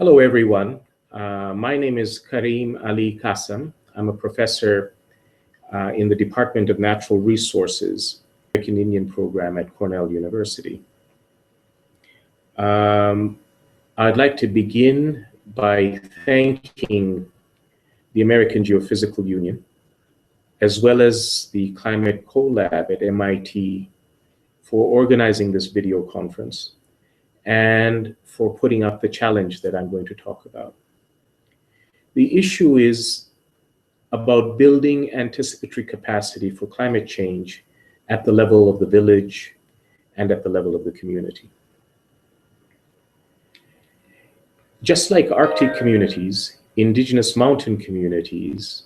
Hello, everyone. My name is Karim Ali Qasim. I'm a professor in the Department of Natural Resources, American Indian program at Cornell University. I'd like to begin by thanking the American Geophysical Union, as well as the Climate CoLab at MIT for organizing this video conference and for putting up the challenge that I'm going to talk about. The issue is about building anticipatory capacity for climate change at the level of the village and at the level of the community. Just like Arctic communities, indigenous mountain communities,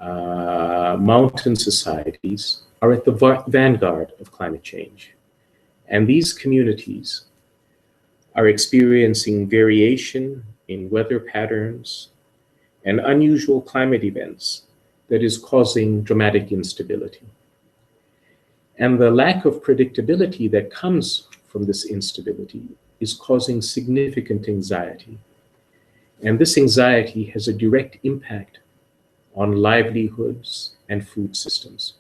mountain societies are at the vanguard of climate change. And these communities are experiencing variation in weather patterns and unusual climate events that is causing dramatic instability. And the lack of predictability that comes from this instability is causing significant anxiety. And this anxiety has a direct impact on livelihoods and food systems.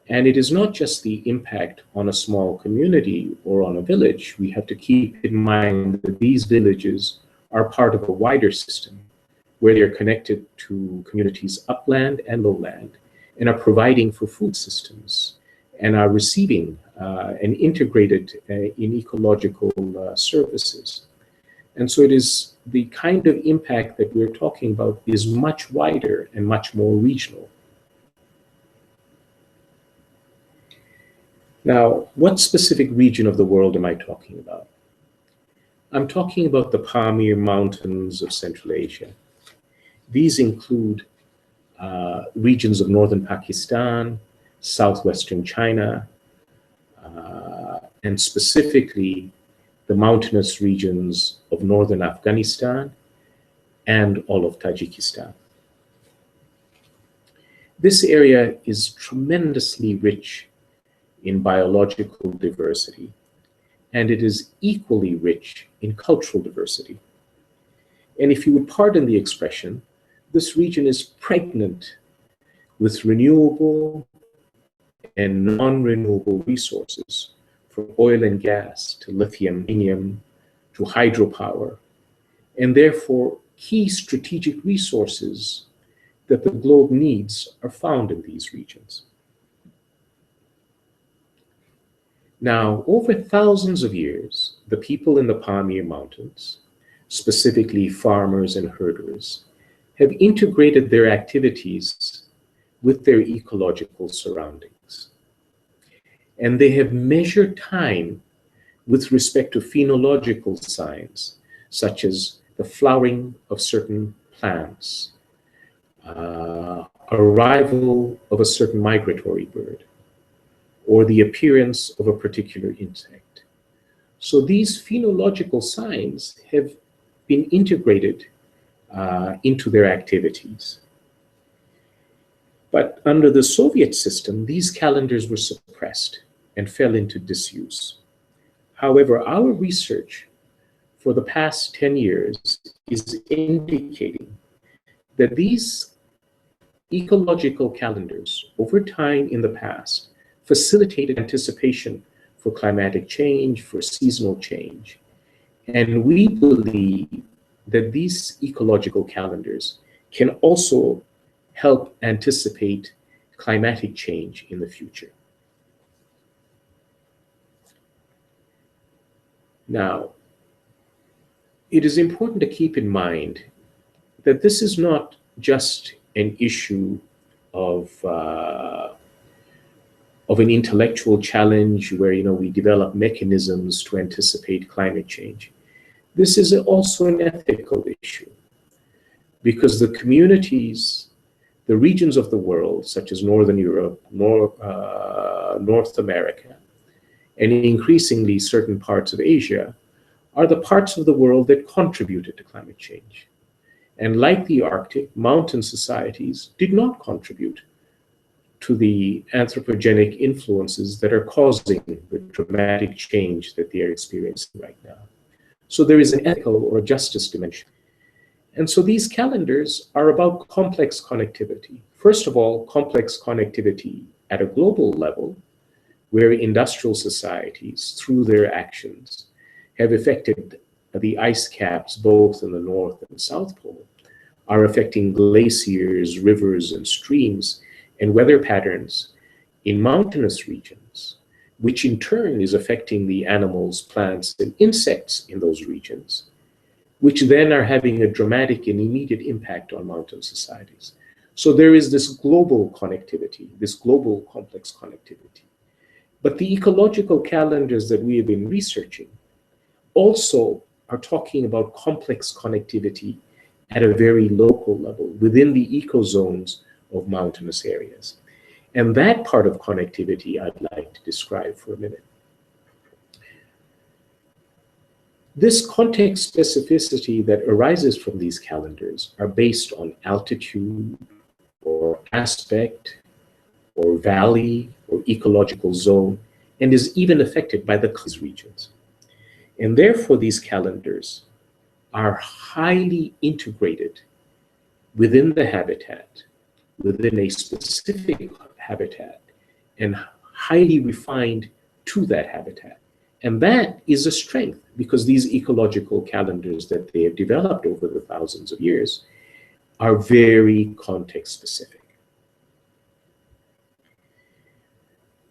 And it is not just the impact on a small community or on a village. We have to keep in mind that these villages are part of a wider system where they're connected to communities upland and lowland and are providing for food systems and are receiving and integrated in ecological services. And so it is the kind of impact that we're talking about is much wider and much more regional. Now, what specific region of the world am I talking about? I'm talking about the Pamir Mountains of Central Asia. These include regions of northern Pakistan, southwestern China, and specifically the mountainous regions of northern Afghanistan and all of Tajikistan. This area is tremendously rich in biological diversity, and it is equally rich in cultural diversity. And if you would pardon the expression, this region is pregnant with renewable and non-renewable resources, from oil and gas to lithium, uranium, to hydropower, and therefore key strategic resources that the globe needs are found in these regions. Now, over thousands of years, the people in the Pamir Mountains, specifically farmers and herders, have integrated their activities with their ecological surroundings. And they have measured time with respect to phenological signs, such as the flowering of certain plants, arrival of a certain migratory bird, or the appearance of a particular insect. So these phenological signs have been integrated into their activities. But under the Soviet system, these calendars were suppressed and fell into disuse. However, our research for the past 10 years is indicating that these ecological calendars over time in the past facilitated anticipation for climatic change, for seasonal change. And we believe that these ecological calendars can also help anticipate climatic change in the future. Now, it is important to keep in mind that this is not just an issue of an intellectual challenge where we develop mechanisms to anticipate climate change. This is also an ethical issue because the communities, the regions of the world, such as Northern Europe, North America, and increasingly certain parts of Asia, are the parts of the world that contributed to climate change. And like the Arctic, mountain societies did not contribute to the anthropogenic influences that are causing the dramatic change that they are experiencing right now. So there is an ethical or justice dimension. And so these calendars are about complex connectivity. First of all, complex connectivity at a global level, where industrial societies, through their actions, have affected the ice caps both in the North and South Pole, are affecting glaciers, rivers, and streams, and weather patterns in mountainous regions, which in turn is affecting the animals, plants, and insects in those regions, which then are having a dramatic and immediate impact on mountain societies. So there is this global connectivity, this global complex connectivity. But the ecological calendars that we have been researching also are talking about complex connectivity at a very local level within the ecozones of mountainous areas. And that part of connectivity I'd like to describe for a minute. This context specificity that arises from these calendars are based on altitude or aspect or valley or ecological zone, and is even affected by the regions. And therefore these calendars are highly integrated within the habitat, within a specific habitat, and highly refined to that habitat. And that is a strength, because these ecological calendars that they have developed over the thousands of years are very context specific.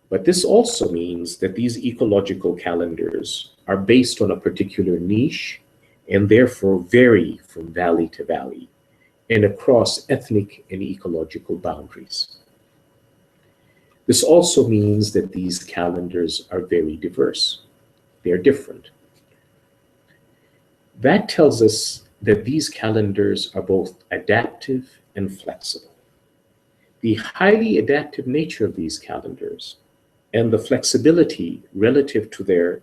But this also means that these ecological calendars are based on a particular niche and therefore vary from valley to valley and across ethnic and ecological boundaries. This also means that these calendars are very diverse. They are different. That tells us that these calendars are both adaptive and flexible. The highly adaptive nature of these calendars and the flexibility relative to their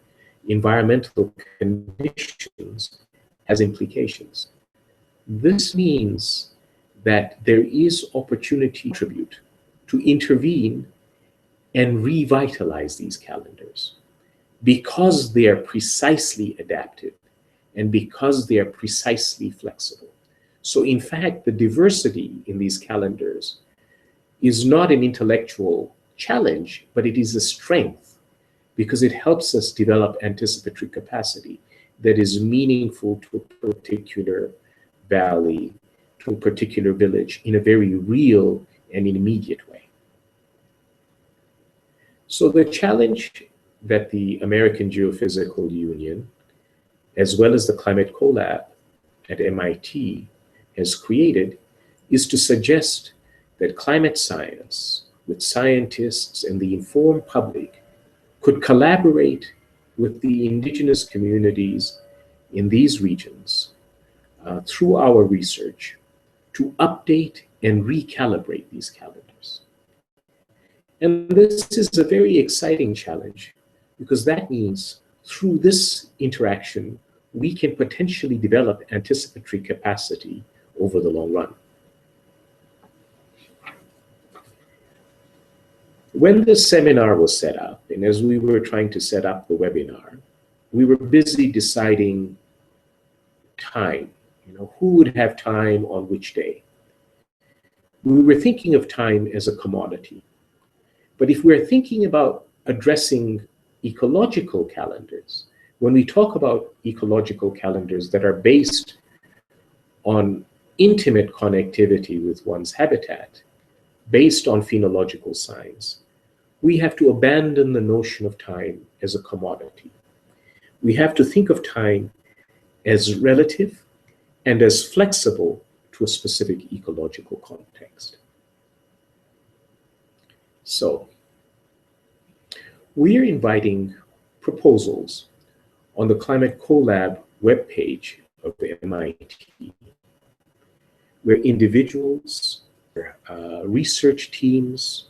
environmental conditions has implications. This means that there is opportunity to contribute, to intervene and revitalize these calendars because they are precisely adaptive and because they are precisely flexible. So in fact, the diversity in these calendars is not an intellectual challenge, but it is a strength because it helps us develop anticipatory capacity that is meaningful to a particular valley, to a particular village in a very real and immediate way. So the challenge that the American Geophysical Union, as well as the Climate Collab at MIT, has created is to suggest that climate science, with scientists and the informed public, could collaborate with the indigenous communities in these regions through our research to update and recalibrate these calendars. And this is a very exciting challenge because that means through this interaction, we can potentially develop anticipatory capacity over the long run. When this seminar was set up, and as we were trying to set up the webinar, we were busy deciding time, who would have time on which day. We were thinking of time as a commodity. But if we're thinking about addressing ecological calendars, when we talk about ecological calendars that are based on intimate connectivity with one's habitat, based on phenological signs, we have to abandon the notion of time as a commodity. We have to think of time as relative and as flexible to a specific ecological context. So, we are inviting proposals on the Climate Collab webpage of the MIT, where individuals, research teams,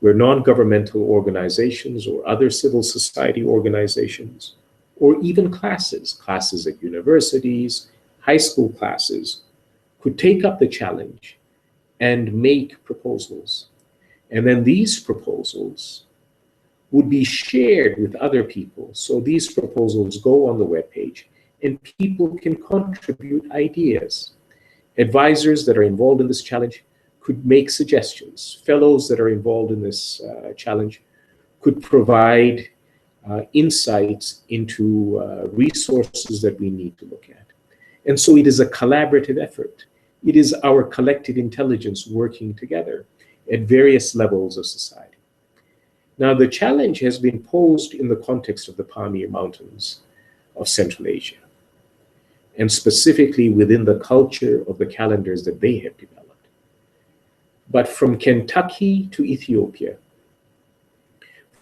where non-governmental organizations or other civil society organizations, or even classes at universities, high school classes, could take up the challenge and make proposals. And then these proposals would be shared with other people. So these proposals go on the webpage and people can contribute ideas. Advisors that are involved in this challenge could make suggestions. Fellows that are involved in this challenge could provide insights into resources that we need to look at. And so it is a collaborative effort. It is our collective intelligence working together at various levels of society. Now, the challenge has been posed in the context of the Pamir Mountains of Central Asia, and specifically within the culture of the calendars that they have developed. But from Kentucky to Ethiopia,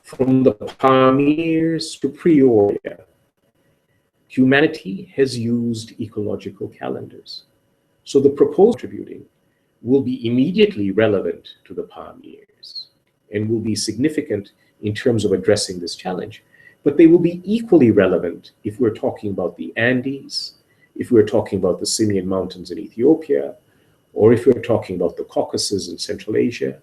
from the Pamirs to Peoria, humanity has used ecological calendars. So the proposed contributing will be immediately relevant to the Pamirs and will be significant in terms of addressing this challenge. But they will be equally relevant if we're talking about the Andes, if we're talking about the Simien Mountains in Ethiopia, or if we're talking about the Caucasus in Central Asia.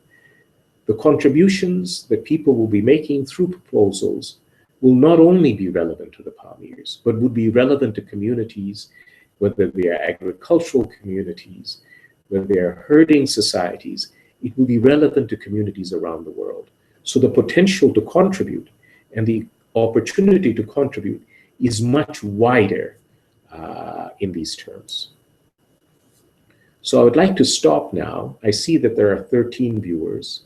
The contributions that people will be making through proposals will not only be relevant to the Pamirs, but would be relevant to communities, whether they are agricultural communities, whether they are herding societies. It will be relevant to communities around the world. So the potential to contribute and the opportunity to contribute is much wider in these terms. So I would like to stop now. I see that there are 13 viewers,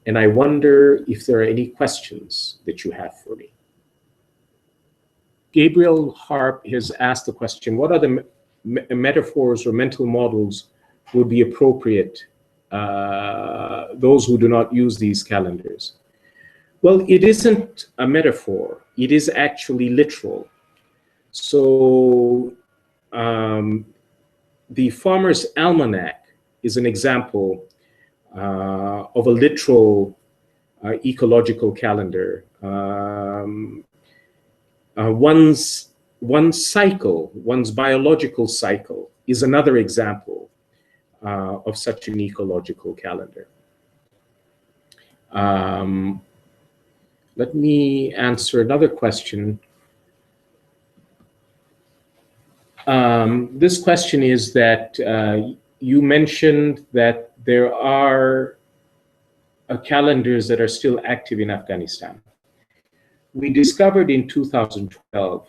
and I wonder if there are any questions that you have for me. Gabriel Harp has asked the question, what are the metaphors or mental models would be appropriate, those who do not use these calendars? Well, it isn't a metaphor. It is actually literal. So the Farmer's Almanac is an example of a literal ecological calendar. One's cycle, one's biological cycle, is another example of such an ecological calendar. Let me answer another question. This question is that you mentioned that there are calendars that are still active in Afghanistan. We discovered in 2012,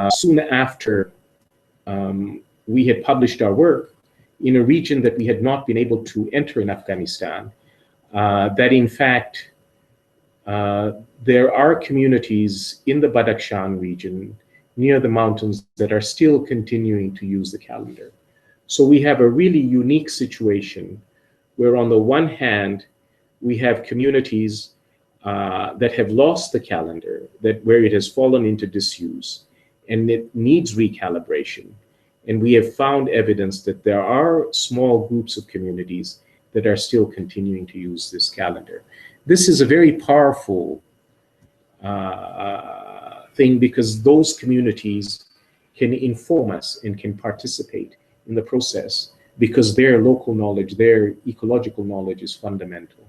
soon after we had published our work in a region that we had not been able to enter in Afghanistan, that in fact there are communities in the Badakhshan region near the mountains that are still continuing to use the calendar. So we have a really unique situation where on the one hand, we have communities that have lost the calendar, where it has fallen into disuse, and it needs recalibration. And we have found evidence that there are small groups of communities that are still continuing to use this calendar. This is a very powerful thing, because those communities can inform us and can participate in the process, because their local knowledge, their ecological knowledge is fundamental.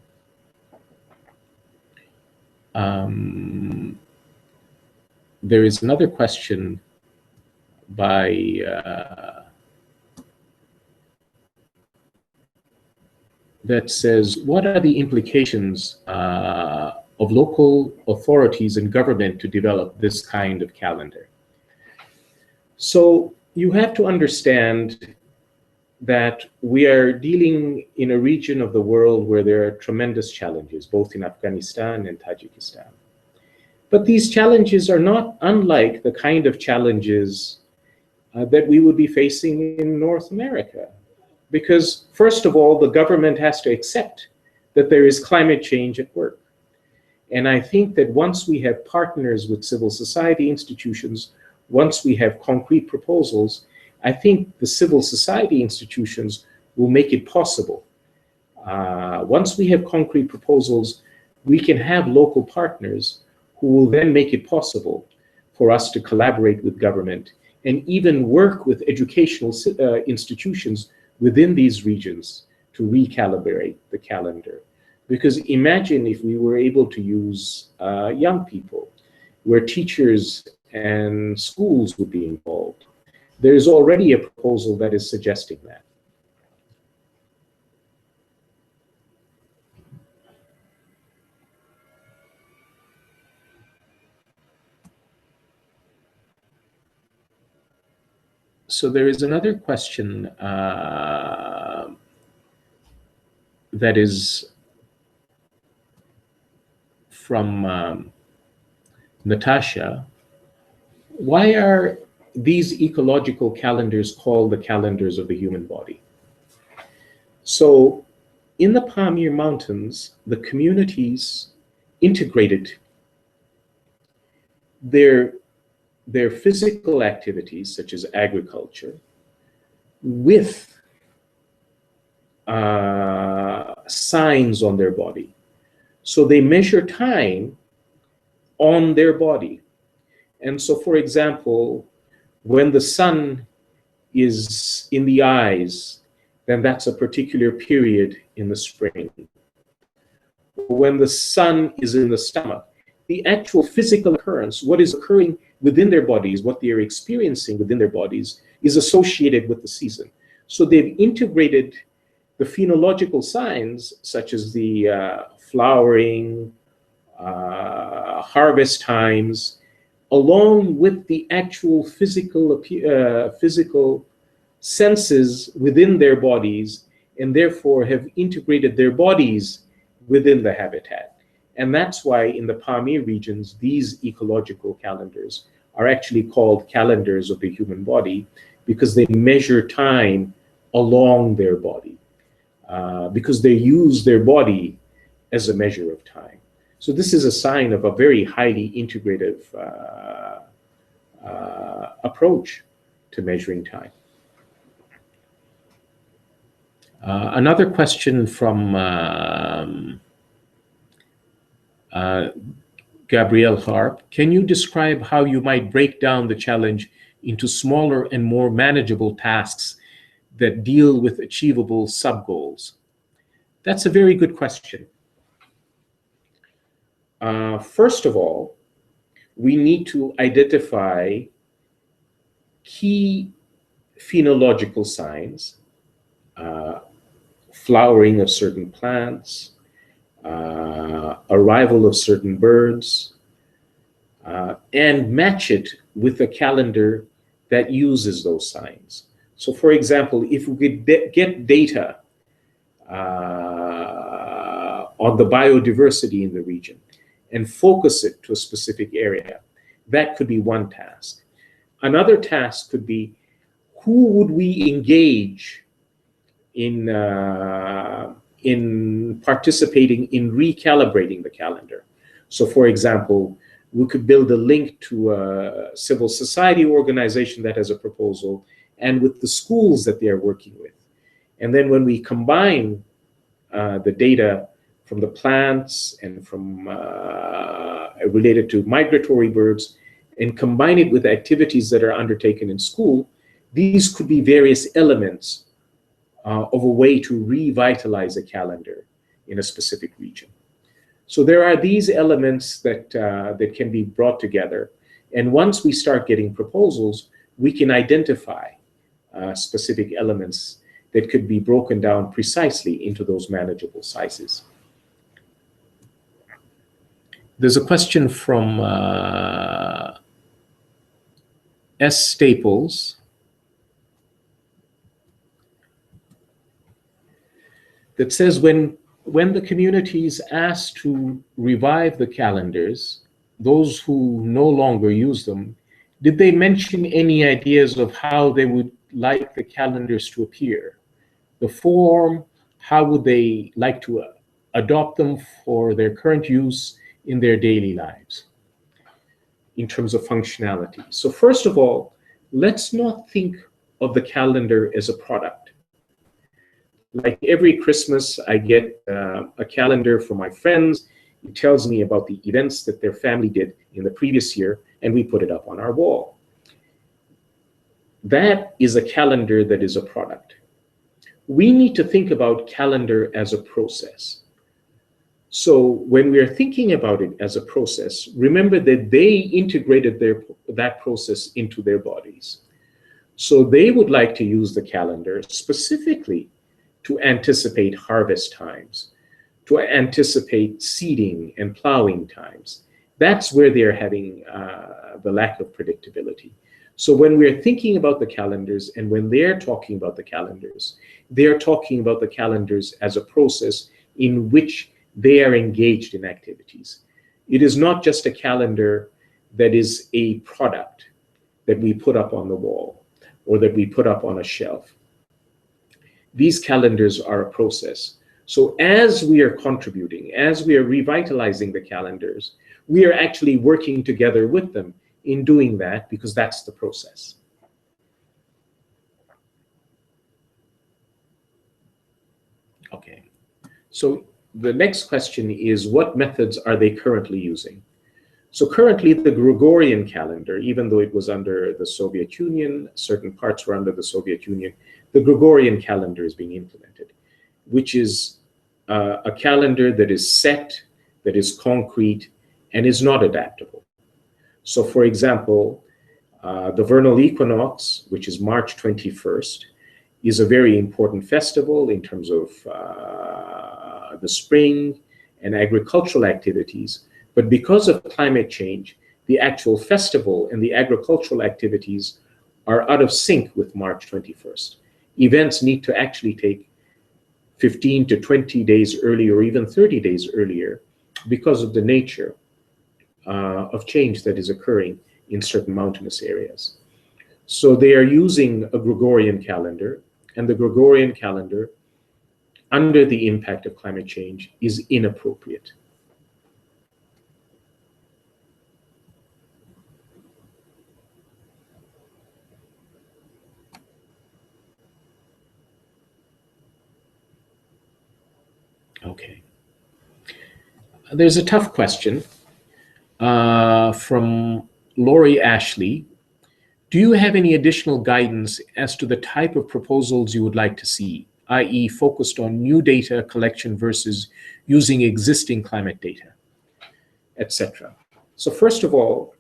There is another question by that says, what are the implications of local authorities and government to develop this kind of calendar? So you have to understand that we are dealing in a region of the world where there are tremendous challenges, both in Afghanistan and Tajikistan. But these challenges are not unlike the kind of challenges that we would be facing in North America. Because first of all, the government has to accept that there is climate change at work. And I think that once we have partners with civil society institutions, once we have concrete proposals, I think the civil society institutions will make it possible. Once we have concrete proposals, we can have local partners who will then make it possible for us to collaborate with government and even work with educational institutions within these regions to recalibrate the calendar. Because imagine if we were able to use young people, where teachers and schools would be involved. There is already a proposal that is suggesting that. So there is another question that is from Natasha. Why are these ecological calendars called the calendars of the human body? So in the Pamir Mountains, the communities integrated their physical activities, such as agriculture, with signs on their body. So they measure time on their body. And so, for example, when the sun is in the eyes, then that's a particular period in the spring. When the sun is in the stomach, the actual physical occurrence, what is occurring within their bodies, what they are experiencing within their bodies, is associated with the season. So they've integrated the phenological signs, such as the flowering, harvest times, along with the actual physical senses within their bodies, and therefore have integrated their bodies within the habitat. And that's why in the Pamir regions, these ecological calendars are actually called calendars of the human body, because they measure time along their body, because they use their body as a measure of time. So this is a sign of a very highly integrative approach to measuring time. Another question from Gabrielle Harp. Can you describe how you might break down the challenge into smaller and more manageable tasks that deal with achievable sub-goals? That's a very good question. First of all, we need to identify key phenological signs, flowering of certain plants, arrival of certain birds, and match it with a calendar that uses those signs. So for example, if we could get data on the biodiversity in the region and focus it to a specific area, that could be one task. Another task could be, who would we engage in participating in recalibrating the calendar? So for example, we could build a link to a civil society organization that has a proposal, and with the schools that they are working with. And then when we combine the data from the plants and from related to migratory birds, and combine it with activities that are undertaken in school, these could be various elements of a way to revitalize a calendar in a specific region. So there are these elements that can be brought together. And once we start getting proposals, we can identify specific elements that could be broken down precisely into those manageable sizes. There's a question from S. Staples that says, when the communities asked to revive the calendars, those who no longer use them, did they mention any ideas of how they would like the calendars to appear? The form, how would they like to adopt them for their current use in their daily lives in terms of functionality? So first of all, let's not think of the calendar as a product. Like every Christmas, I get a calendar from my friends. It tells me about the events that their family did in the previous year, and we put it up on our wall. That is a calendar that is a product. We need to think about calendar as a process. So when we are thinking about it as a process, remember that they integrated that process into their bodies. So they would like to use the calendar specifically to anticipate harvest times, to anticipate seeding and plowing times. That's where they're having the lack of predictability. So when we're thinking about the calendars and when they're talking about the calendars, they're talking about the calendars as a process in which they are engaged in activities. It is not just a calendar that is a product that we put up on the wall or that we put up on a shelf. These calendars are a process. So as we are contributing, as we are revitalizing the calendars, we are actually working together with them in doing that, because that's the process. Okay, so the next question is, what methods are they currently using? So currently the Gregorian calendar, even though it was under the Soviet Union, certain parts were under the Soviet Union, the Gregorian calendar is being implemented, which is a calendar that is set, that is concrete, and is not adaptable. So for example, the vernal equinox, which is March 21st, is a very important festival in terms of the spring and agricultural activities. But because of climate change, the actual festival and the agricultural activities are out of sync with March 21st. Events need to actually take 15 to 20 days earlier, or even 30 days earlier, because of the nature of change that is occurring in certain mountainous areas. So they are using a Gregorian calendar, and the Gregorian calendar, under the impact of climate change, is inappropriate. Okay. There's a tough question from Lori Ashley. Do you have any additional guidance as to the type of proposals you would like to see, i.e. focused on new data collection versus using existing climate data, etc.? So first of all,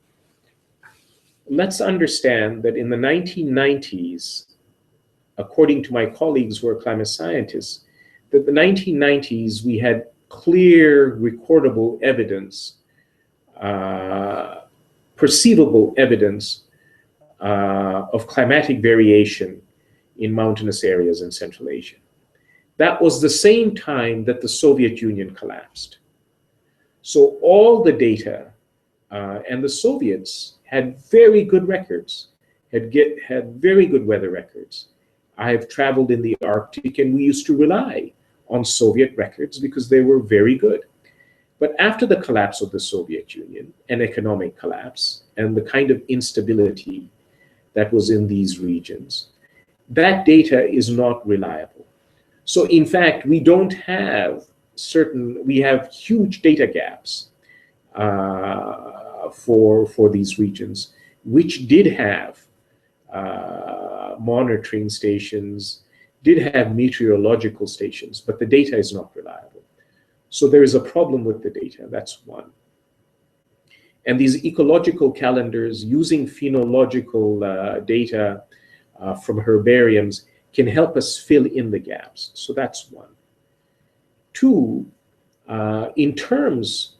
let's understand that in the 1990s, according to my colleagues who are climate scientists, that the 1990s we had clear recordable evidence, perceivable evidence of climatic variation in mountainous areas in Central Asia. That was the same time that the Soviet Union collapsed. So all the data, and the Soviets had very good records, had very good weather records. I have traveled in the Arctic, and we used to rely on Soviet records because they were very good. But after the collapse of the Soviet Union, an economic collapse, and the kind of instability that was in these regions, that data is not reliable. So in fact, we don't have we have huge data gaps for these regions, which did have monitoring stations, did have meteorological stations, but the data is not reliable. So there is a problem with the data, that's one. And these ecological calendars using phenological data from herbariums can help us fill in the gaps. So that's one. Two, in terms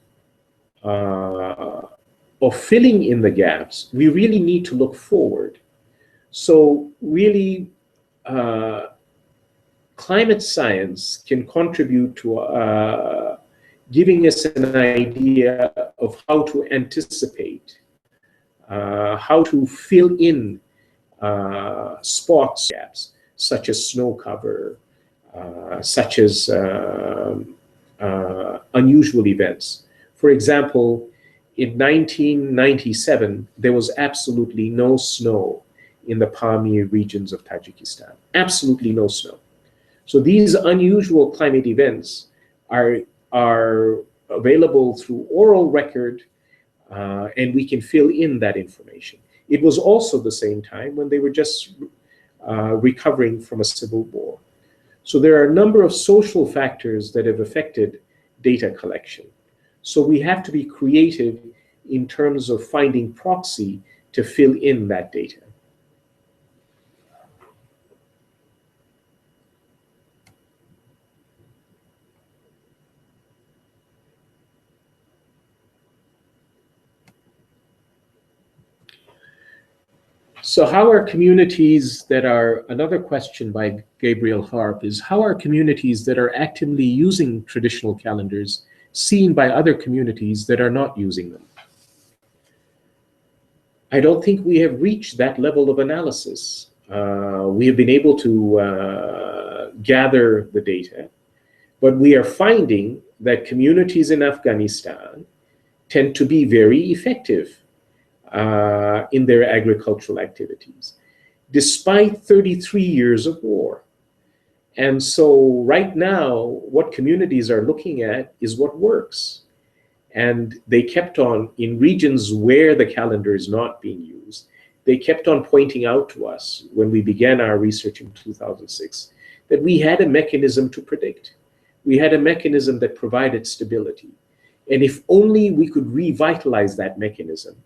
of filling in the gaps, we really need to look forward. So really, climate science can contribute to giving us an idea of how to anticipate, how to fill in spots, gaps, such as snow cover, such as unusual events. For example, in 1997, there was absolutely no snow in the Pamir regions of Tajikistan, absolutely no snow. So these unusual climate events are available through oral record, and we can fill in that information. It was also the same time when they were just recovering from a civil war. So there are a number of social factors that have affected data collection. So we have to be creative in terms of finding proxy to fill in that data. So how are communities that are, another question by Gabriel Harp is, how are communities that are actively using traditional calendars seen by other communities that are not using them? I don't think we have reached that level of analysis. We have been able to gather the data, but we are finding that communities in Afghanistan tend to be very effective in their agricultural activities, despite 33 years of war. And so right now, what communities are looking at is what works. And they kept on, in regions where the calendar is not being used, they kept on pointing out to us when we began our research in 2006 that we had a mechanism to predict. We had a mechanism that provided stability. And if only we could revitalize that mechanism,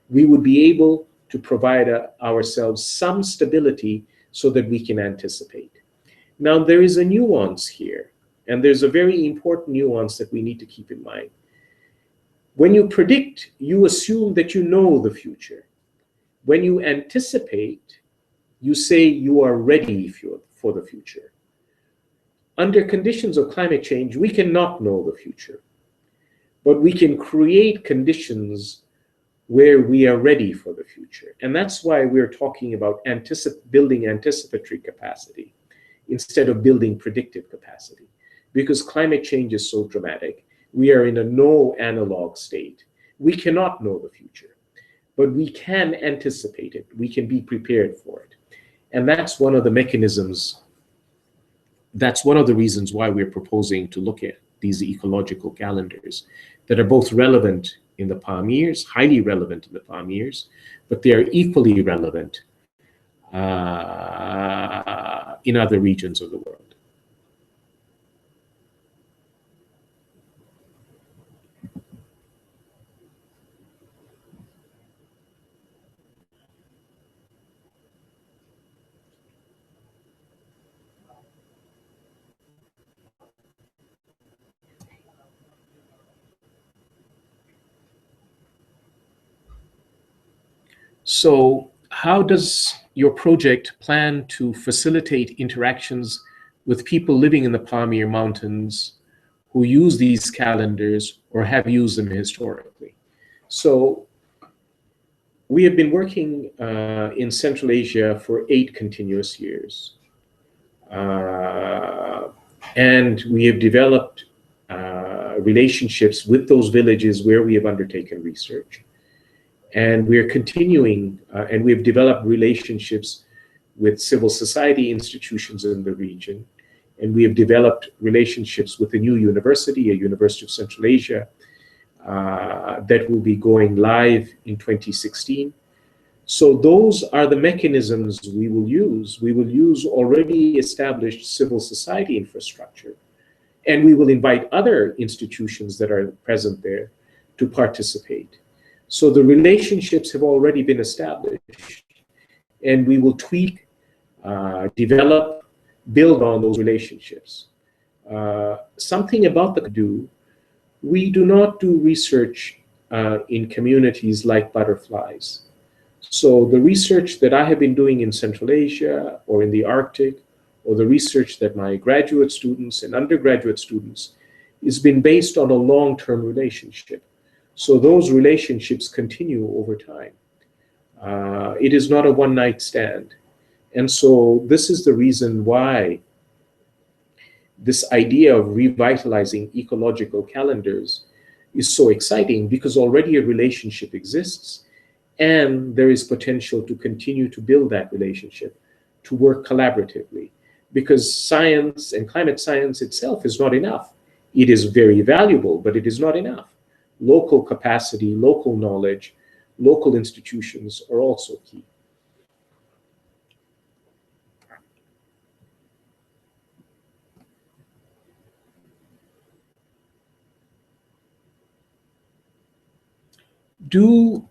we would be able to provide ourselves some stability so that we can anticipate. Now, there is a nuance here, and there's a very important nuance that we need to keep in mind. When you predict, you assume that you know the future. When you anticipate, you say you are ready for the future. Under conditions of climate change, we cannot know the future, but we can create conditions where we are ready for the future. And that's why we're talking about building anticipatory capacity instead of building predictive capacity. Because climate change is so dramatic, we are in a no analog state. We cannot know the future, but we can anticipate it. We can be prepared for it. And that's one of the mechanisms, that's one of the reasons why we're proposing to look at these ecological calendars that are both relevant in the Palm Years, highly relevant in the Palm Years, but they are equally relevant in other regions of the world. So how does your project plan to facilitate interactions with people living in the Pamir Mountains who use these calendars or have used them historically? So we have been working in Central Asia for 8 continuous years. And we have developed relationships with those villages where we have undertaken research. And we are continuing, and we have developed relationships with civil society institutions in the region. And we have developed relationships with a new university, a University of Central Asia, that will be going live in 2016. So those are the mechanisms we will use. We will use already established civil society infrastructure. And we will invite other institutions that are present there to participate. So the relationships have already been established, and we will tweak, develop, build on those relationships. Something about the do, we do not do research in communities like butterflies. So the research that I have been doing in Central Asia or in the Arctic, or the research that my graduate students and undergraduate students has been based on a long-term relationship. So those relationships continue over time. It is not a one-night stand. And so this is the reason why this idea of revitalizing ecological calendars is so exciting, because already a relationship exists, and there is potential to continue to build that relationship, to work collaboratively, because science and climate science itself is not enough. It is very valuable, but it is not enough. Local capacity, local knowledge, local institutions are also key. do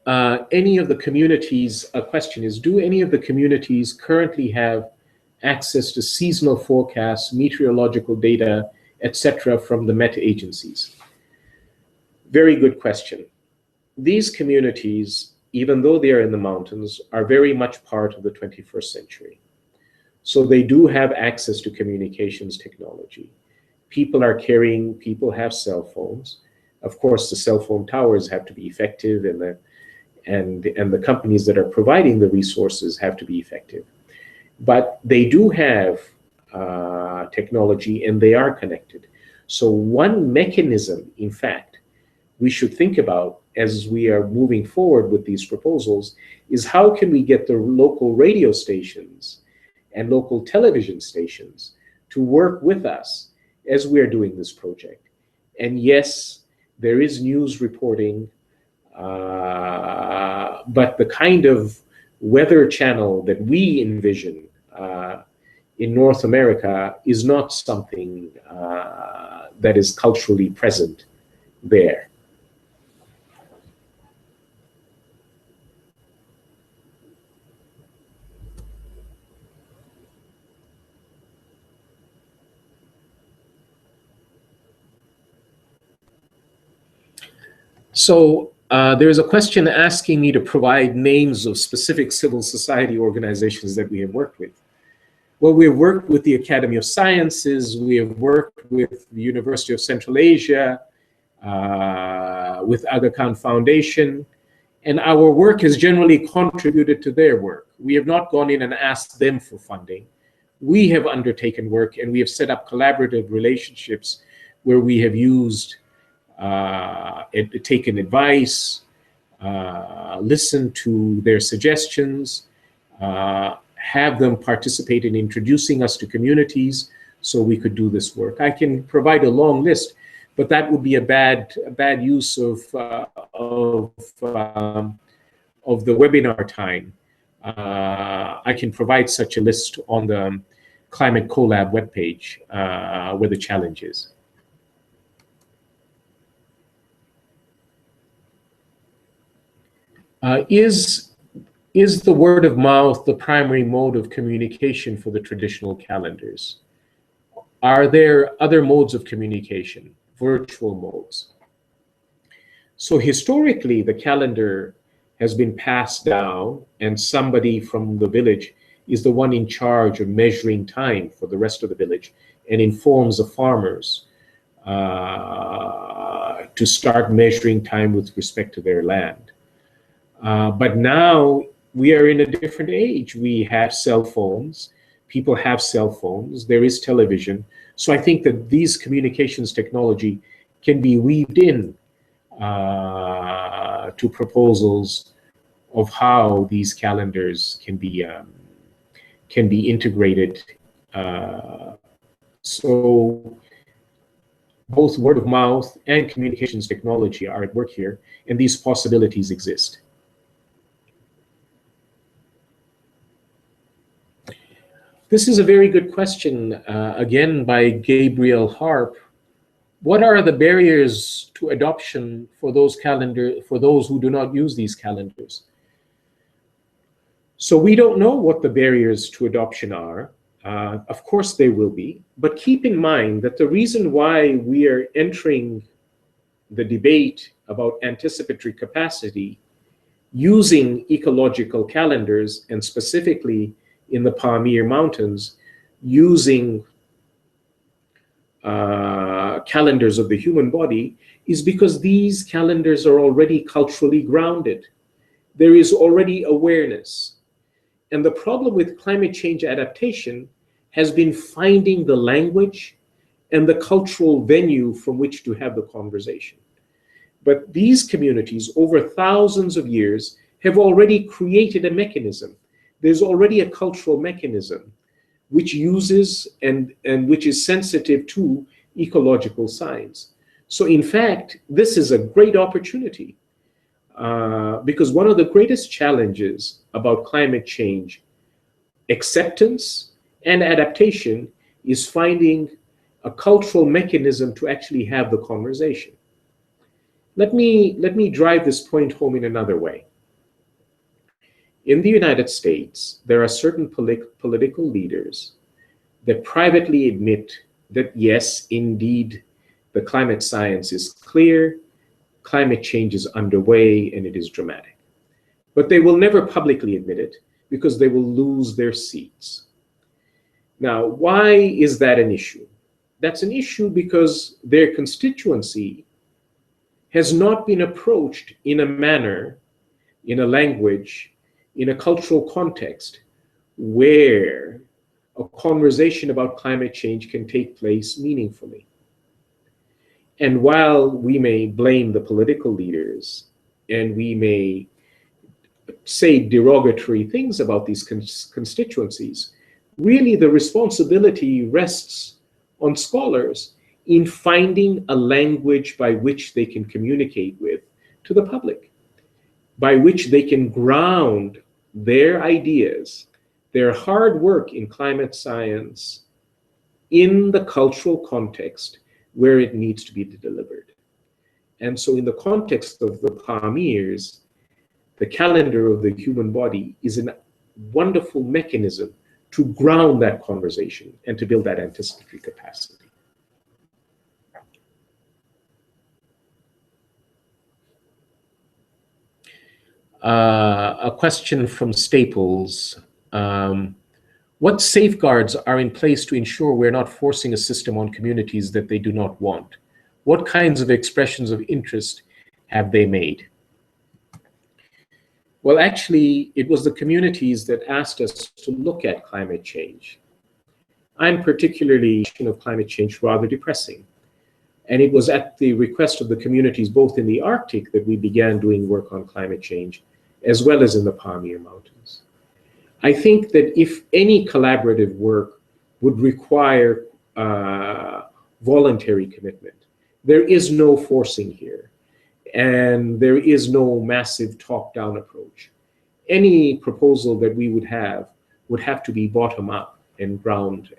any of the communities, a question is, do any of the communities currently have access to seasonal forecasts, meteorological data, etc., from the Met agencies? Very good question. These communities, even though they are in the mountains, are very much part of the 21st century. So they do have access to communications technology. People have cell phones. Of course, the cell phone towers have to be effective, and the companies that are providing the resources have to be effective. But they do have technology, and they are connected. So one mechanism, in fact, we should think about as we are moving forward with these proposals is how can we get the local radio stations and local television stations to work with us as we are doing this project. And yes, there is news reporting, but the kind of weather channel that we envision in North America is not something that is culturally present there. So there's a question asking me to provide names of specific civil society organizations that we have worked with. Well, we have worked with the Academy of Sciences, we have worked with the University of Central Asia, with Aga Khan Foundation, and our work has generally contributed to their work. We have not gone in and asked them for funding. We have undertaken work, and we have set up collaborative relationships where we have used taken advice, listened to their suggestions, have them participate in introducing us to communities so we could do this work. I can provide a long list, but that would be a bad use of the webinar time. I can provide such a list on the Climate Collab webpage where the challenge is. Is the word of mouth the primary mode of communication for the traditional calendars? Are there other modes of communication, virtual modes? So historically, the calendar has been passed down, and somebody from the village is the one in charge of measuring time for the rest of the village and informs the farmers to start measuring time with respect to their land. But now we are in a different age. We have cell phones. People have cell phones. There is television. So I think that these communications technology can be weaved in to proposals of how these calendars can be integrated. So both word of mouth and communications technology are at work here, and these possibilities exist. This is a very good question, again, by Gabriel Harp. What are the barriers to adoption for those who do not use these calendars? So we don't know what the barriers to adoption are. Of course there will be, but keep in mind that the reason why we are entering the debate about anticipatory capacity using ecological calendars, and specifically in the Pamir Mountains, using calendars of the human body, is because these calendars are already culturally grounded. There is already awareness. And the problem with climate change adaptation has been finding the language and the cultural venue from which to have the conversation. But these communities, over thousands of years, have already created a mechanism. There's already a cultural mechanism which uses and which is sensitive to ecological signs. So in fact, this is a great opportunity because one of the greatest challenges about climate change acceptance and adaptation is finding a cultural mechanism to actually have the conversation. Let me drive this point home in another way. In the United States, there are certain political leaders that privately admit that yes, indeed, the climate science is clear, climate change is underway, and it is dramatic. But they will never publicly admit it because they will lose their seats. Now, why is that an issue? That's an issue because their constituency has not been approached in a manner, in a language, in a cultural context where a conversation about climate change can take place meaningfully. And while we may blame the political leaders and we may say derogatory things about these constituencies, really the responsibility rests on scholars in finding a language by which they can communicate with to the public, by which they can ground their ideas, their hard work in climate science, in the cultural context where it needs to be delivered. And so in the context of the Palm Years, the calendar of the human body is a wonderful mechanism to ground that conversation and to build that anticipatory capacity. A question from Staples. What safeguards are in place to ensure we're not forcing a system on communities that they do not want? What kinds of expressions of interest have they made? Well, actually, it was the communities that asked us to look at climate change. I'm particularly of climate change rather depressing. And it was at the request of the communities, both in the Arctic, that we began doing work on climate change, as well as in the Pamir Mountains. I think that if any collaborative work would require voluntary commitment, there is no forcing here, and there is no massive top-down approach. Any proposal that we would have to be bottom-up and ground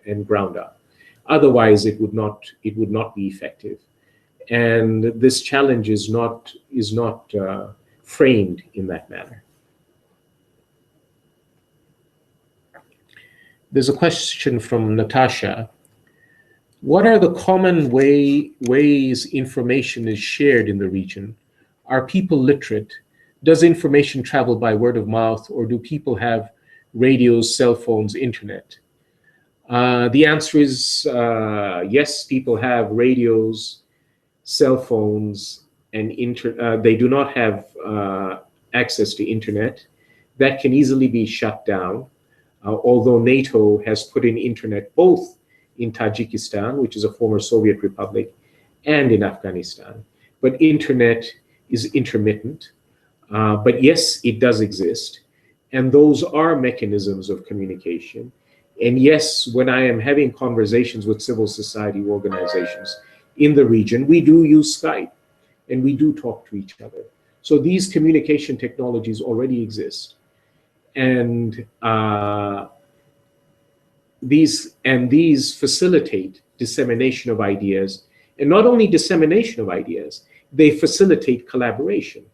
up. Otherwise, it would not be effective. And this challenge is not framed in that manner. There's a question from Natasha. What are the common ways information is shared in the region? Are people literate? Does information travel by word of mouth, or do people have radios, cell phones, internet? The answer is yes, people have radios, cell phones, and they do not have access to internet. That can easily be shut down, although NATO has put in internet both in Tajikistan, which is a former Soviet republic, and in Afghanistan. But internet is intermittent. But yes, it does exist. And those are mechanisms of communication. And yes, when I am having conversations with civil society organizations in the region, we do use Skype and we do talk to each other. So these communication technologies already exist. And these facilitate dissemination of ideas. And not only dissemination of ideas, they facilitate collaboration.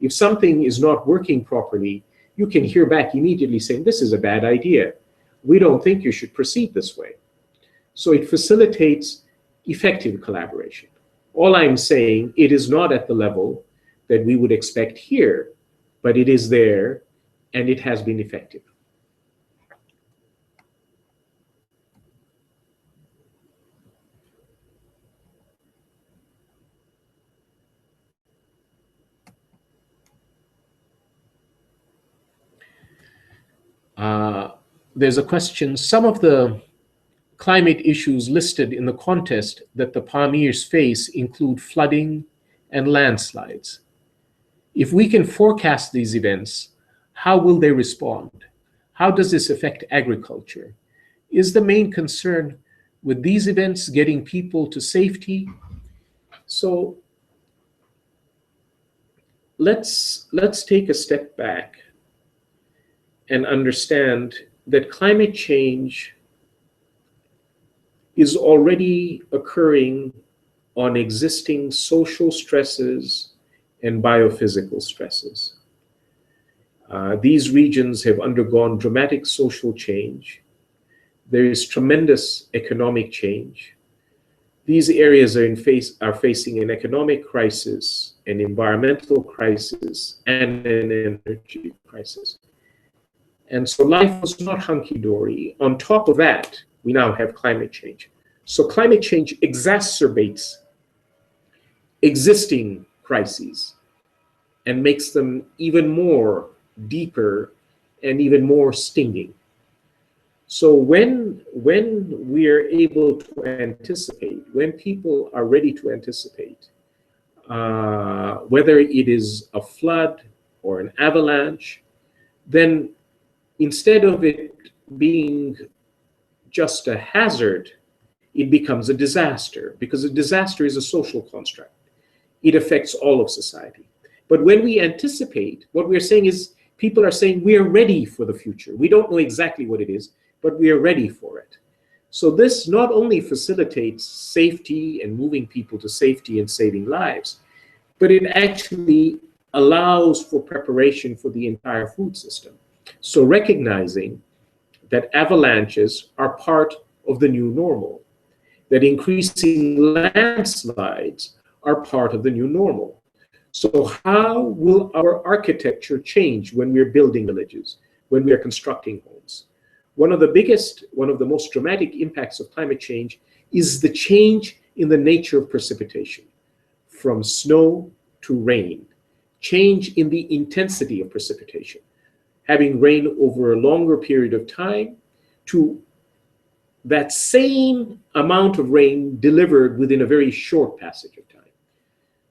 If something is not working properly, you can hear back immediately saying, this is a bad idea. We don't think you should proceed this way. So it facilitates effective collaboration. All I'm saying, it is not at the level that we would expect here, but it is there and it has been effective. There's a question. Some of the climate issues listed in the contest that the Pamirs face include flooding and landslides. If we can forecast these events, how will they respond? How does this affect agriculture? Is the main concern with these events getting people to safety? So let's take a step back and understand that climate change is already occurring on existing social stresses and biophysical stresses. These regions have undergone dramatic social change. There is tremendous economic change. These areas are facing an economic crisis, an environmental crisis, and an energy crisis. And so life was not hunky-dory. On top of that, we now have climate change. So climate change exacerbates existing crises and makes them even more deeper and even more stinging. So when we're able to anticipate, when people are ready to anticipate, whether it is a flood or an avalanche, then instead of it being just a hazard, it becomes a disaster, because a disaster is a social construct. It affects all of society. But when we anticipate, what we're saying is, people are saying we are ready for the future. We don't know exactly what it is, but we are ready for it. So this not only facilitates safety and moving people to safety and saving lives, but it actually allows for preparation for the entire food system. So recognizing that avalanches are part of the new normal, that increasing landslides are part of the new normal. So how will our architecture change when we're building villages, when we are constructing homes? One of the most dramatic impacts of climate change is the change in the nature of precipitation, from snow to rain, change in the intensity of precipitation, having rain over a longer period of time to that same amount of rain delivered within a very short passage of time.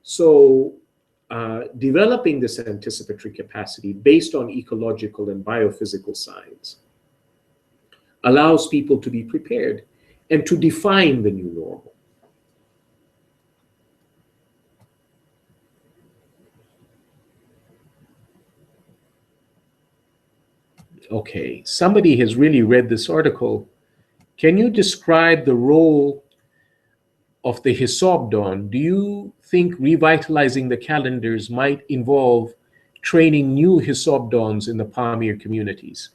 So developing this anticipatory capacity based on ecological and biophysical science allows people to be prepared and to define the new normal. Okay, somebody has really read this article. Can you describe the role of the Hisabdon? Do you think revitalizing the calendars might involve training new Hisabdons in the Pamir communities?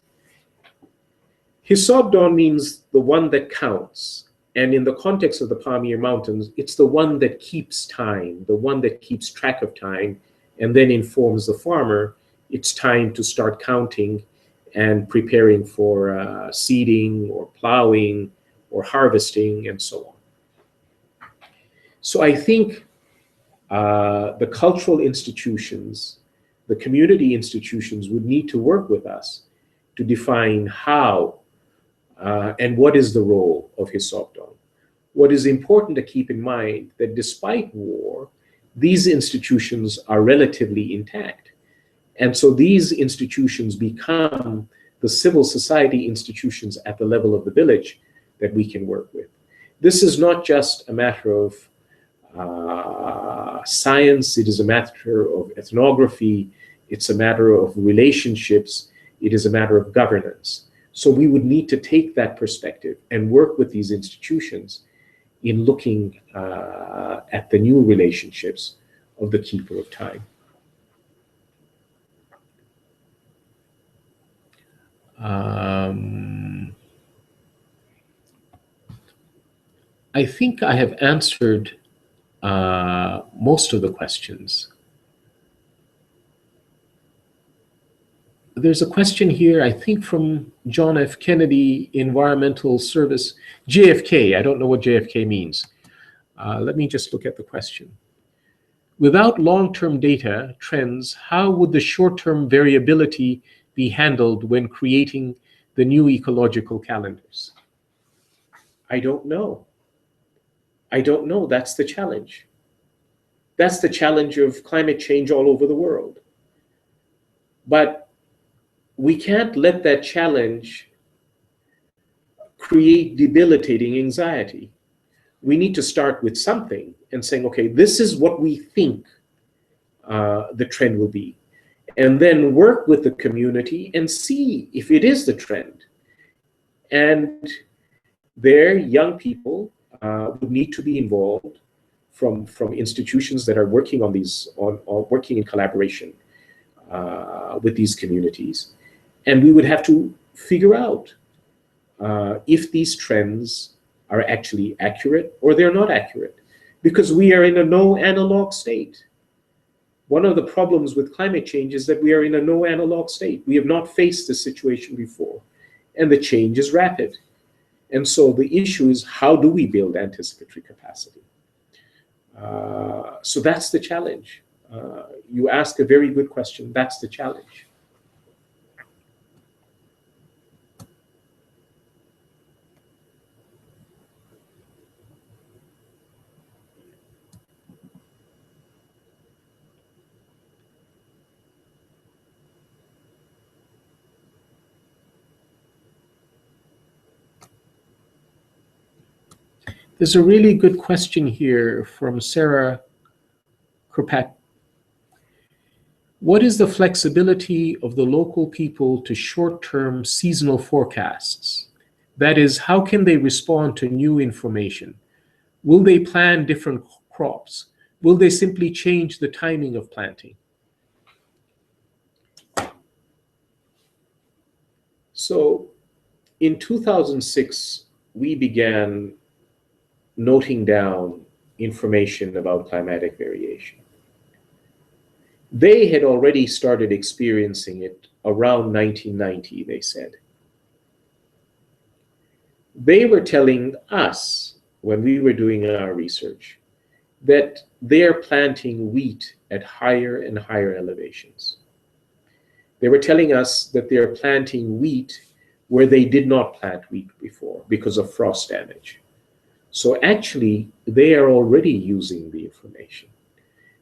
Hisabdon means the one that counts. And in the context of the Pamir Mountains, it's the one that keeps time, the one that keeps track of time, and then informs the farmer it's time to start counting and preparing for seeding or plowing or harvesting and so on. So I think the cultural institutions, the community institutions would need to work with us to define how and what is the role of Hisabdon. What is important to keep in mind that despite war, these institutions are relatively intact. And so these institutions become the civil society institutions at the level of the village that we can work with. This is not just a matter of science, it is a matter of ethnography, it's a matter of relationships, it is a matter of governance. So we would need to take that perspective and work with these institutions in looking at the new relationships of the keeper of time. I think I have answered most of the questions. There's a question here, I think from John F. Kennedy, Environmental Service, JFK. I don't know what JFK means. Let me just look at the question. Without long-term data trends, how would the short-term variability be handled when creating the new ecological calendars? I don't know. I don't know. That's the challenge. That's the challenge of climate change all over the world. But we can't let that challenge create debilitating anxiety. We need to start with something and saying, okay, this is what we think the trend will be. And then work with the community and see if it is the trend. And there, young people would need to be involved. from institutions that are working on these, on working in collaboration with these communities. And we would have to figure out if these trends are actually accurate or they're not accurate, because we are in a no analog state. One of the problems with climate change is that we are in a no analog state. We have not faced this situation before, and the change is rapid. And so the issue is, how do we build anticipatory capacity? So that's the challenge. You ask a very good question. That's the challenge. There's a really good question here from Sarah Kirkpatrick. What is the flexibility of the local people to short-term seasonal forecasts? That is, how can they respond to new information? Will they plant different crops? Will they simply change the timing of planting? So in 2006, we began noting down information about climatic variation. They had already started experiencing it around 1990, they said. They were telling us, when we were doing our research, that they're planting wheat at higher and higher elevations. They were telling us that they're planting wheat where they did not plant wheat before because of frost damage. So actually, they are already using the information.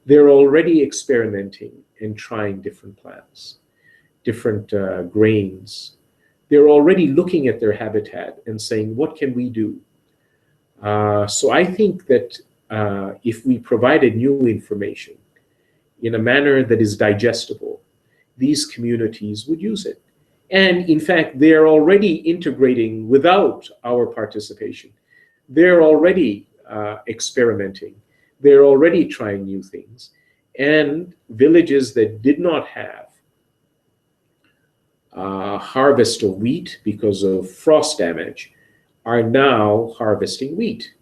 They're already experimenting and trying different plants, different grains. They're already looking at their habitat and saying, what can we do? So I think that if we provided new information in a manner that is digestible, these communities would use it. And in fact, they're already integrating without our participation. They're already experimenting. They're already trying new things. And villages that did not have harvest of wheat because of frost damage are now harvesting wheat.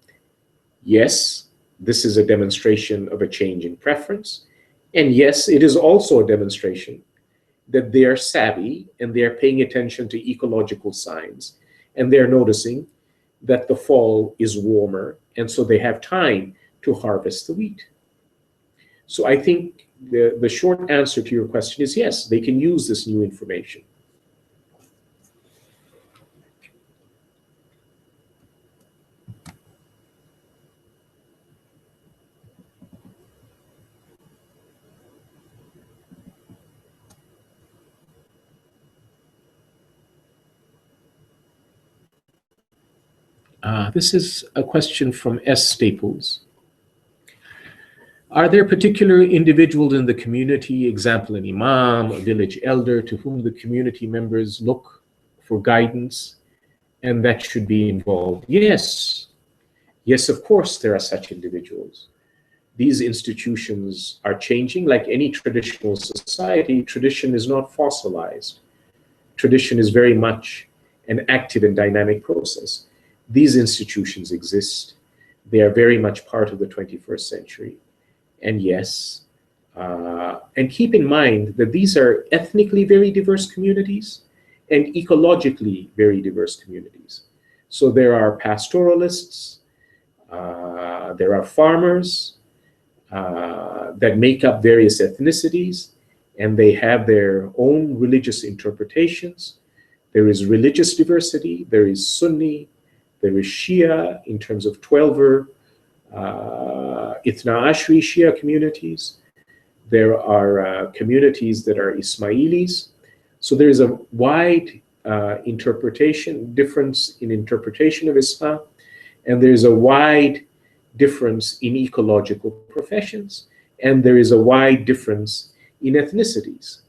Yes, this is a demonstration of a change in preference. And yes, it is also a demonstration that they are savvy and they are paying attention to ecological signs, and they're noticing that the fall is warmer, and so they have time to harvest the wheat. So I think the short answer to your question is yes, they can use this new information. This is a question from S. Staples. Are there particular individuals in the community, example, an imam, a village elder, to whom the community members look for guidance and that should be involved? Yes. Yes, of course, there are such individuals. These institutions are changing. Like any traditional society, tradition is not fossilized. Tradition is very much an active and dynamic process. These institutions exist. They are very much part of the 21st century. And yes, and keep in mind that these are ethnically very diverse communities and ecologically very diverse communities. So there are pastoralists, there are farmers that make up various ethnicities, and they have their own religious interpretations. There is religious diversity. There is Sunni, there is Shia in terms of Twelver, Ithna Ashri Shia communities. There are communities that are Ismailis. So there is a wide difference in interpretation of Islam, and there is a wide difference in ecological professions, and there is a wide difference in ethnicities.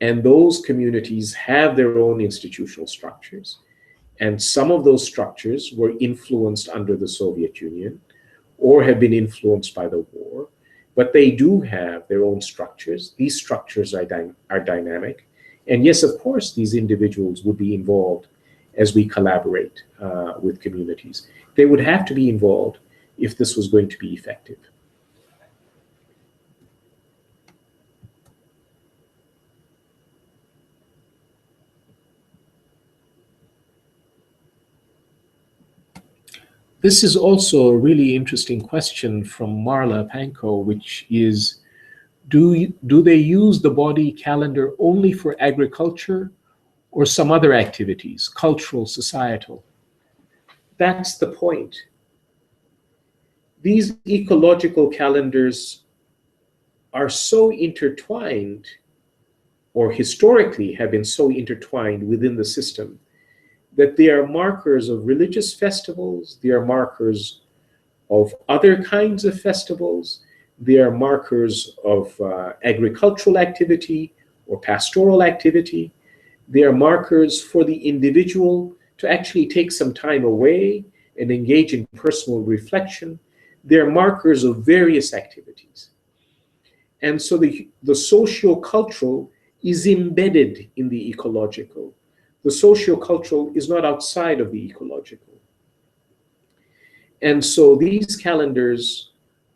And those communities have their own institutional structures. And some of those structures were influenced under the Soviet Union. or have been influenced by the war, but they do have their own structures. These structures are dynamic. And yes, of course, these individuals would be involved as we collaborate with communities. They would have to be involved if this was going to be effective. This is also a really interesting question from Marla Panko, which is, do they use the body calendar only for agriculture or some other activities, cultural, societal? That's the point. These ecological calendars are so intertwined, or historically have been so intertwined within the system, that they are markers of religious festivals, they are markers of other kinds of festivals, they are markers of agricultural activity or pastoral activity, they are markers for the individual to actually take some time away and engage in personal reflection. They are markers of various activities. And so the socio-cultural is embedded in the ecological. The socio-cultural is not outside of the ecological. And so these calendars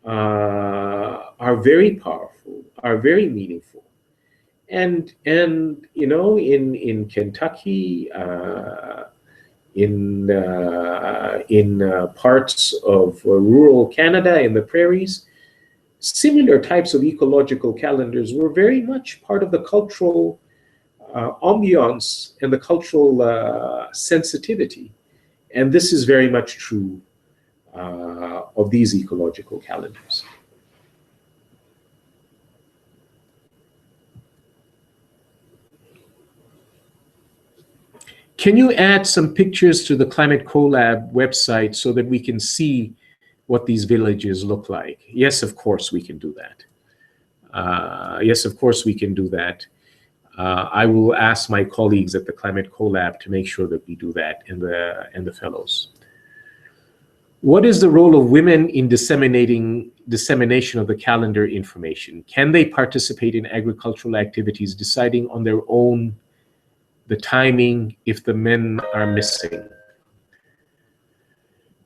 are very powerful, are very meaningful. And you know, in Kentucky, in parts of rural Canada, in the prairies, similar types of ecological calendars were very much part of the cultural ambiance and the cultural sensitivity. And this is very much true of these ecological calendars. Can you add some pictures to the Climate CoLab website so that we can see what these villages look like? Yes, of course we can do that. Yes, of course we can do that. I will ask my colleagues at the Climate CoLab to make sure that we do that, and the fellows. What is the role of women in dissemination of the calendar information? Can they participate in agricultural activities, deciding on their own the timing if the men are missing?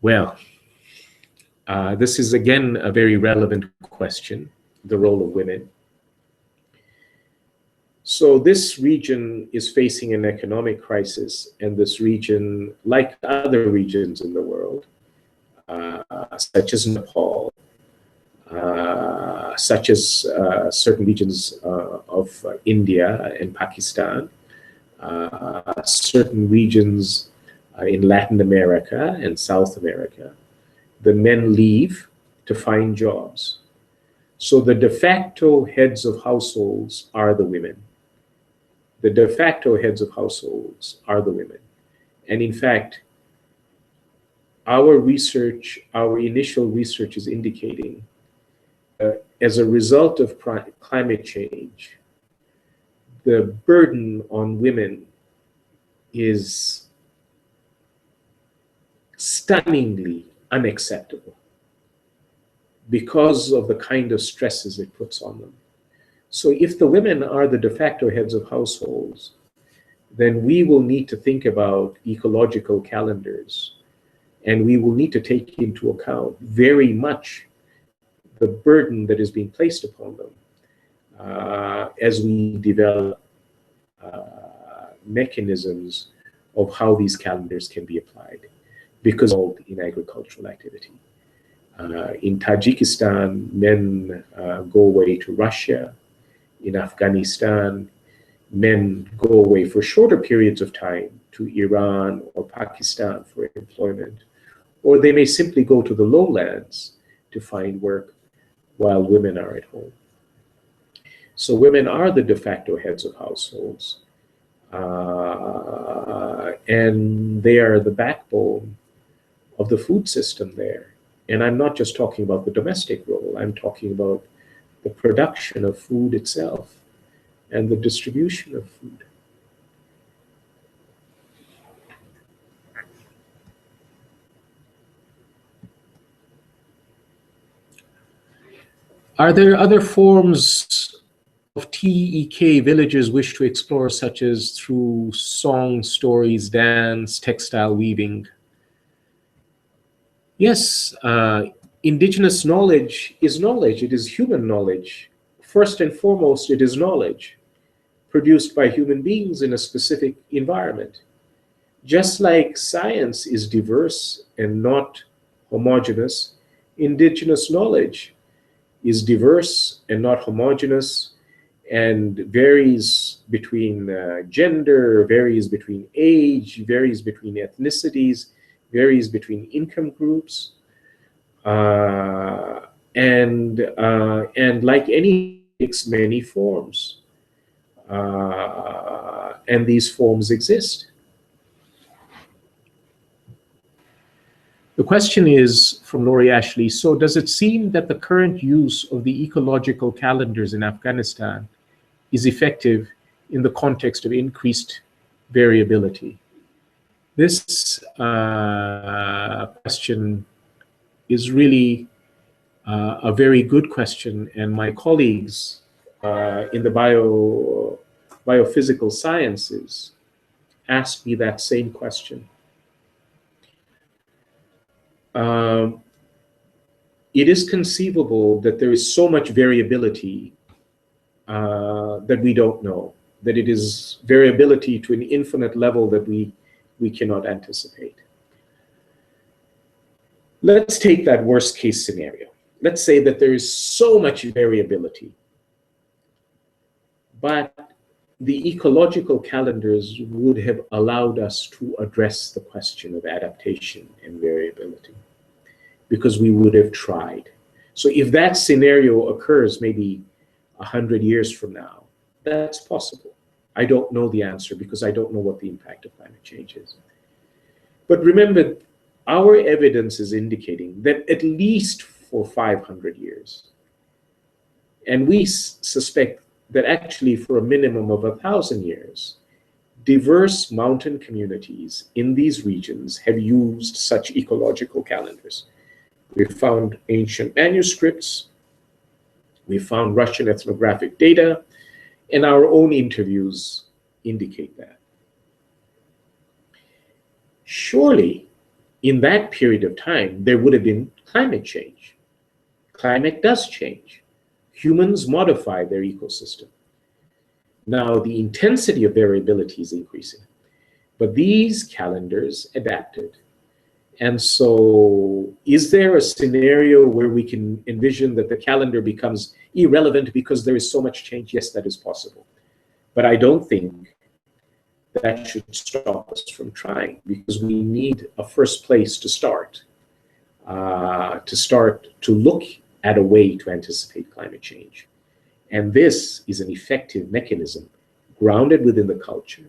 Well, this is again a very relevant question, the role of women. So this region is facing an economic crisis, and this region, like other regions in the world, such as Nepal, such as certain regions of India and Pakistan, certain regions in Latin America and South America, the men leave to find jobs. So the de facto heads of households are the women. The de facto heads of households are the women. And in fact, our research, our initial research is indicating as a result of climate change, the burden on women is stunningly unacceptable because of the kind of stresses it puts on them. So if the women are the de facto heads of households, then we will need to think about ecological calendars, and we will need to take into account very much the burden that is being placed upon them as we develop mechanisms of how these calendars can be applied, because in agricultural activity. In Tajikistan, men go away to Russia. In Afghanistan, men go away for shorter periods of time to Iran or Pakistan for employment, or they may simply go to the lowlands to find work while women are at home. So women are the de facto heads of households, and they are the backbone of the food system there. And I'm not just talking about the domestic role, I'm talking about the production of food itself and the distribution of food. Are there other forms of TEK villages wish to explore, such as through song, stories, dance, textile weaving? Yes, indigenous knowledge is knowledge. It is human knowledge. First and foremost, it is knowledge produced by human beings in a specific environment. Just like science is diverse and not homogeneous, indigenous knowledge is diverse and not homogeneous and varies between gender, varies between age, varies between ethnicities, varies between income groups. And like any, takes many forms. And these forms exist. The question is from Lori Ashley, so does it seem that the current use of the ecological calendars in Afghanistan is effective in the context of increased variability? This question is really a very good question, and my colleagues in the biophysical sciences asked me that same question. It is conceivable that there is so much variability that we don't know, that it is variability to an infinite level that we cannot anticipate. Let's take that worst case scenario. Let's say that there is so much variability, but the ecological calendars would have allowed us to address the question of adaptation and variability because we would have tried. So if that scenario occurs maybe 100 years from now, that's possible. I don't know the answer because I don't know what the impact of climate change is. But remember, our evidence is indicating that at least for 500 years, and we suspect that actually for a minimum of 1,000 years, diverse mountain communities in these regions have used such ecological calendars. We found ancient manuscripts, we found Russian ethnographic data, and our own interviews indicate that. Surely, in that period of time, there would have been climate change. Climate does change. Humans modify their ecosystem. Now, the intensity of variability is increasing, but these calendars adapted. And so, is there a scenario where we can envision that the calendar becomes irrelevant because there is so much change? Yes, that is possible. But I don't think that should stop us from trying, because we need a first place to start to look at a way to anticipate climate change. And this is an effective mechanism grounded within the culture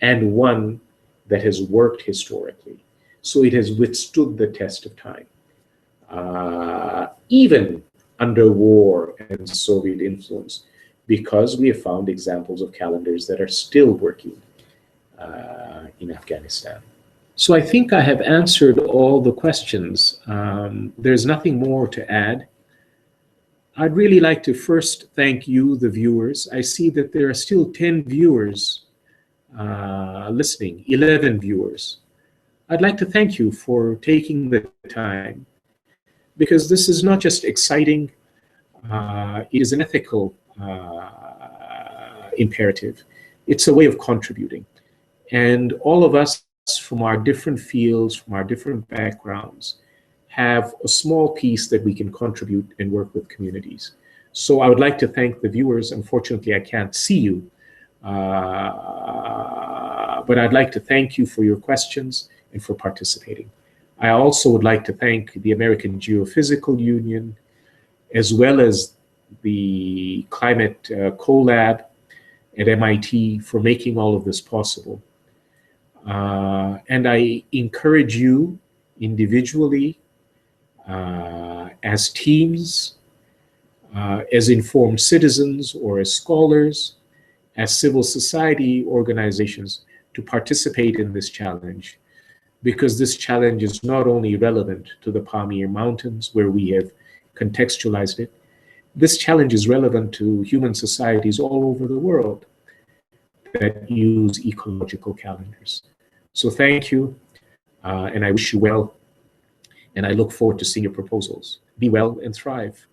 and one that has worked historically. So it has withstood the test of time, even under war and Soviet influence, because we have found examples of calendars that are still working in Afghanistan. So I think I have answered all the questions. There's nothing more to add. I'd really like to first thank you, the viewers. I see that there are still 10 viewers listening, 11 viewers. I'd like to thank you for taking the time, because this is not just exciting, it is an ethical imperative. It's a way of contributing. And all of us from our different fields, from our different backgrounds, have a small piece that we can contribute and work with communities. So I would like to thank the viewers. Unfortunately, I can't see you, but I'd like to thank you for your questions and for participating. I also would like to thank the American Geophysical Union, as well as the Climate CoLab at MIT for making all of this possible. And I encourage you individually, as teams, as informed citizens or as scholars, as civil society organizations, to participate in this challenge, because this challenge is not only relevant to the Pamir Mountains, where we have contextualized it, this challenge is relevant to human societies all over the world that use ecological calendars. So thank you, and I wish you well, and I look forward to seeing your proposals. Be well and thrive.